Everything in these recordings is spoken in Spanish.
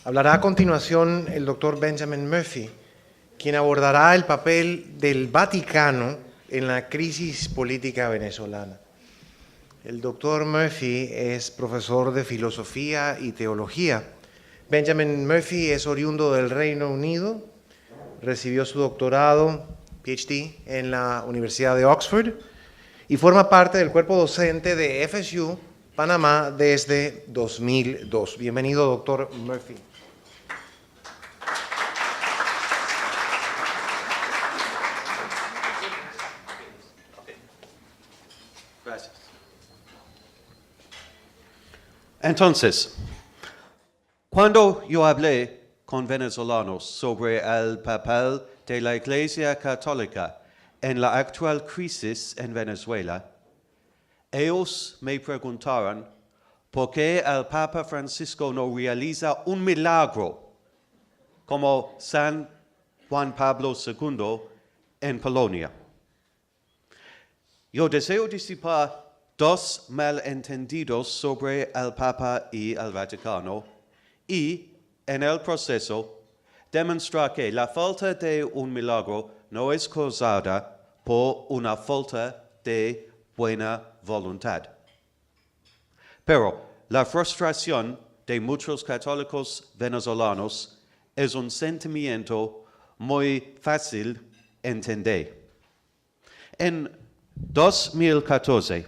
Hablará a continuación el doctor Benjamin Murphy, quien abordará el papel del Vaticano en la crisis política venezolana. El doctor Murphy es profesor de Filosofía y Teología. Benjamin Murphy es oriundo del Reino Unido, recibió su doctorado, PhD, en la Universidad de Oxford y forma parte del cuerpo docente de FSU Panamá desde 2002. Bienvenido, doctor Murphy. Gracias. Entonces, cuando yo hablé con venezolanos sobre el papel de la Iglesia Católica en la actual crisis en Venezuela, ellos me preguntaron por qué el Papa Francisco no realiza un milagro como San Juan Pablo II en Polonia. Yo deseo disipar dos malentendidos sobre el Papa y el Vaticano y, en el proceso, demostrar que la falta de un milagro no es causada por una falta de buena voluntad. Pero la frustración de muchos católicos venezolanos es un sentimiento muy fácil de entender. En 2014,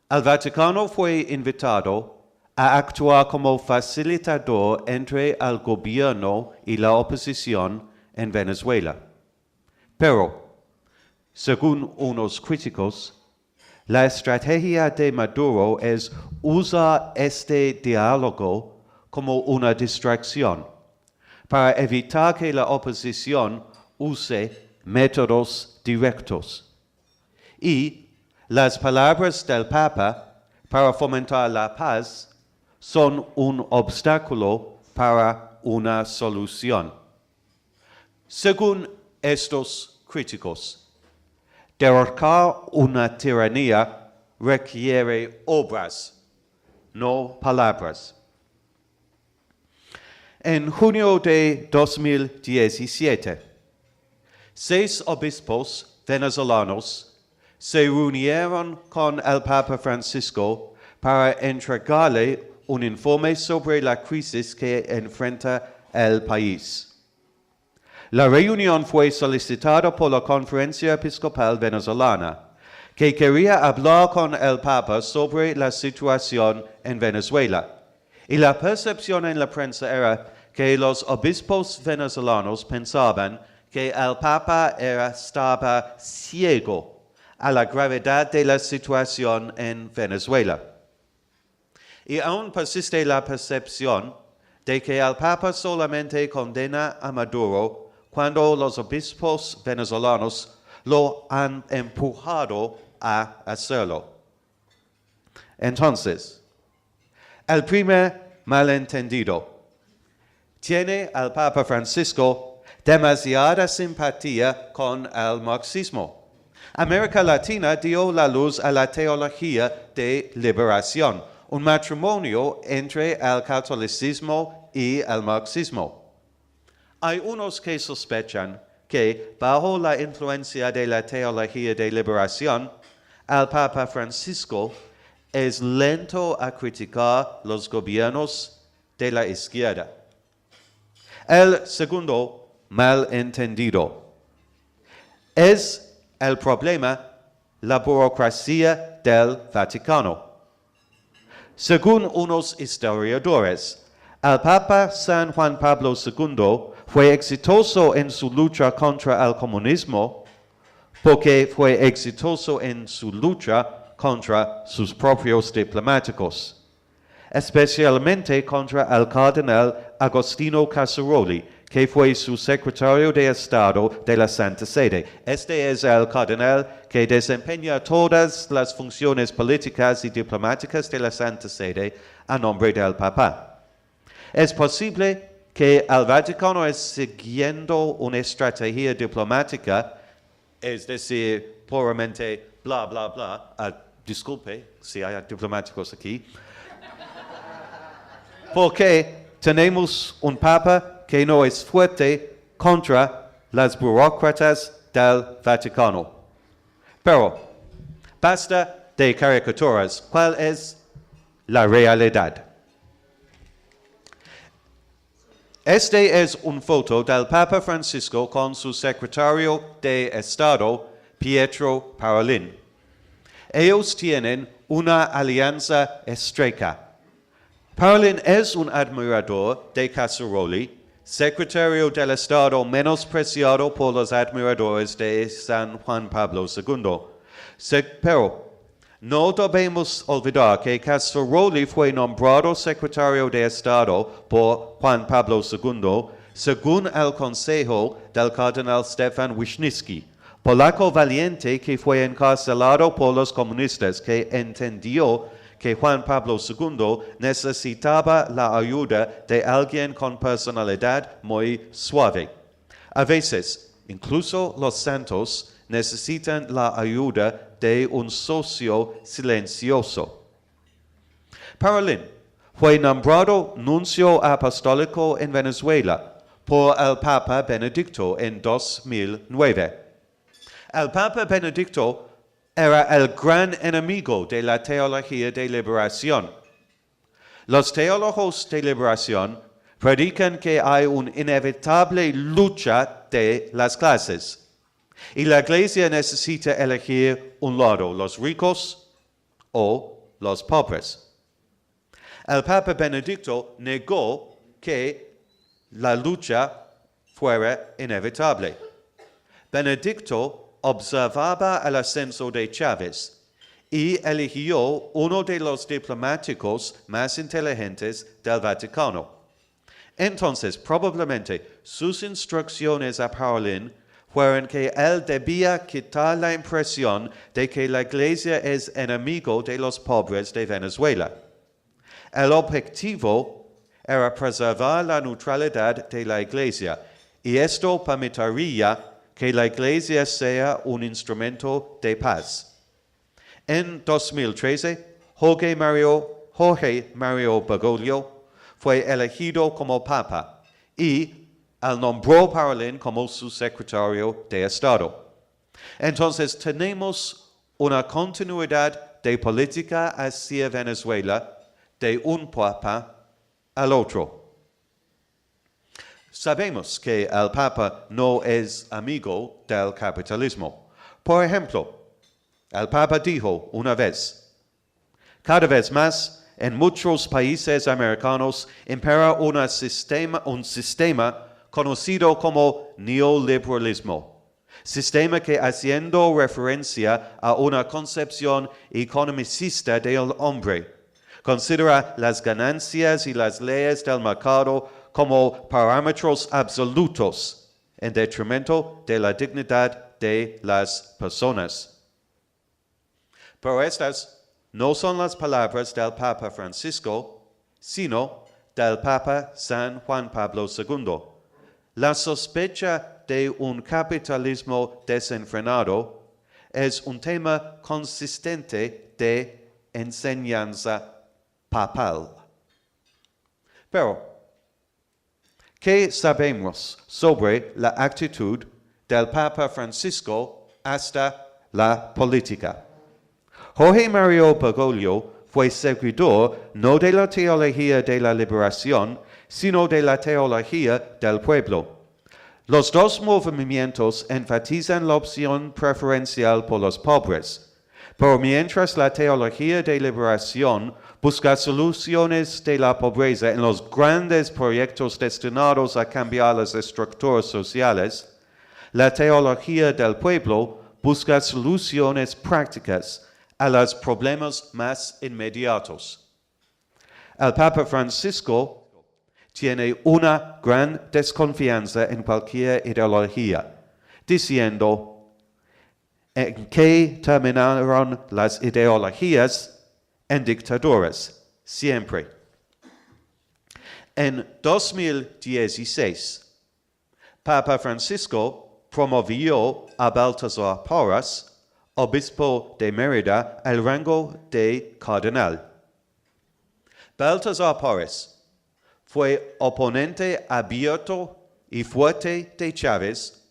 el Vaticano fue invitado a actuar como facilitador entre el gobierno y la oposición en Venezuela. Pero, según unos críticos, la estrategia de Maduro es usar este diálogo como una distracción para evitar que la oposición use métodos directos. Y las palabras del Papa para fomentar la paz son un obstáculo para una solución. Según estos críticos, derrocar una tiranía requiere obras, no palabras. En junio de 2017, 6 obispos venezolanos se reunieron con el Papa Francisco para entregarle un informe sobre la crisis que enfrenta el país. La reunión fue solicitada por la Conferencia Episcopal Venezolana, que quería hablar con el Papa sobre la situación en Venezuela. Y la percepción en la prensa era que los obispos venezolanos pensaban que el Papa estaba ciego a la gravedad de la situación en Venezuela. Y aún persiste la percepción de que el Papa solamente condena a Maduro cuando los obispos venezolanos lo han empujado a hacerlo. Entonces, el primer malentendido: tiene el Papa Francisco demasiada simpatía con el marxismo. América Latina dio la luz a la teología de liberación, un matrimonio entre el catolicismo y el marxismo. Hay unos que sospechan que, bajo la influencia de la teología de liberación, el Papa Francisco es lento a criticar los gobiernos de la izquierda. El segundo malentendido: es el problema la burocracia del Vaticano. Según unos historiadores, el Papa San Juan Pablo II fue exitoso en su lucha contra el comunismo porque fue exitoso en su lucha contra sus propios diplomáticos, especialmente contra el cardenal Agostino Casaroli, que fue su secretario de Estado de la Santa Sede. Este es el cardenal que desempeña todas las funciones políticas y diplomáticas de la Santa Sede a nombre del Papa. Es posible que el Vaticano es siguiendo una estrategia diplomática, es decir, puramente bla, bla, bla. Disculpe si hay diplomáticos aquí. Porque tenemos un papa que no es fuerte contra las burócratas del Vaticano. Pero basta de caricaturas. ¿Cuál es la realidad? Este es una foto del Papa Francisco con su secretario de Estado, Pietro Parolin. Ellos tienen una alianza estrecha. Parolin es un admirador de Casaroli, secretario del Estado menospreciado por los admiradores de San Juan Pablo II. Pero no debemos olvidar que Casaroli fue nombrado secretario de Estado por Juan Pablo II según el consejo del cardenal Stefan Wisniewski, polaco valiente que fue encarcelado por los comunistas, que entendió que Juan Pablo II necesitaba la ayuda de alguien con personalidad muy suave. A veces, incluso los santos necesitan la ayuda de un socio silencioso. Parolin fue nombrado nuncio apostólico en Venezuela por el Papa Benedicto en 2009. El Papa Benedicto era el gran enemigo de la teología de liberación. Los teólogos de liberación predican que hay una inevitable lucha de las clases y la Iglesia necesita elegir un lado, los ricos o los pobres. El Papa Benedicto negó que la lucha fuera inevitable. Benedicto observaba el ascenso de Chávez y eligió uno de los diplomáticos más inteligentes del Vaticano. Entonces, probablemente, sus instrucciones a Parolin fueron que él debía quitar la impresión de que la Iglesia es enemigo de los pobres de Venezuela. El objetivo era preservar la neutralidad de la Iglesia, y esto permitiría que la Iglesia sea un instrumento de paz. En 2013, Jorge Mario Bergoglio fue elegido como Papa y él nombró Parolin como su secretario de Estado. Entonces tenemos una continuidad de política hacia Venezuela de un Papa al otro. Sabemos que el Papa no es amigo del capitalismo. Por ejemplo, el Papa dijo una vez: cada vez más en muchos países americanos impera un sistema conocido como neoliberalismo, sistema que, haciendo referencia a una concepción economicista del hombre, considera las ganancias y las leyes del mercado como parámetros absolutos en detrimento de la dignidad de las personas. Pero estas no son las palabras del Papa Francisco, sino del Papa San Juan Pablo II. La sospecha de un capitalismo desenfrenado es un tema consistente de enseñanza papal. Pero, ¿qué sabemos sobre la actitud del Papa Francisco hasta la política? Jorge Mario Bergoglio fue seguidor no de la teología de la liberación, sino de la teología del pueblo. Los dos movimientos enfatizan la opción preferencial por los pobres, pero mientras la teología de liberación busca soluciones de la pobreza en los grandes proyectos destinados a cambiar las estructuras sociales, la teología del pueblo busca soluciones prácticas a los problemas más inmediatos. El Papa Francisco tiene una gran desconfianza en cualquier ideología, diciendo: ¿en qué terminaron las ideologías? En dictaduras, siempre. En 2016, Papa Francisco promovió a Baltasar Porras, obispo de Mérida, al rango de cardenal. Baltasar Porras fue oponente abierto y fuerte de Chávez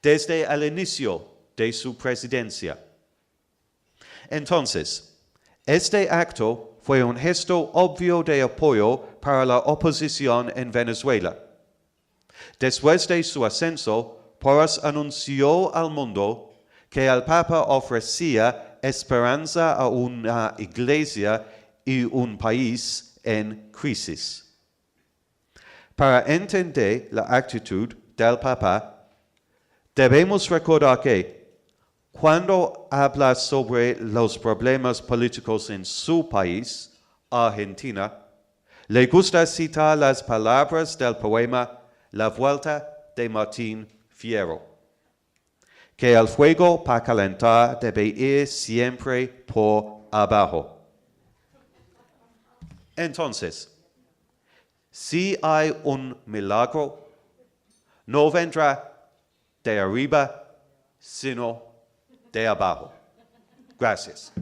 desde el inicio de su presidencia. Entonces, este acto fue un gesto obvio de apoyo para la oposición en Venezuela. Después de su ascenso, Porras anunció al mundo que el Papa ofrecía esperanza a una iglesia y un país en crisis. Para entender la actitud del Papa, debemos recordar que cuando habla sobre los problemas políticos en su país, Argentina, le gusta citar las palabras del poema La Vuelta de Martín Fierro, que el fuego para calentar debe ir siempre por abajo. Entonces, si hay un milagro, no vendrá de arriba, sino de abajo. Gracias.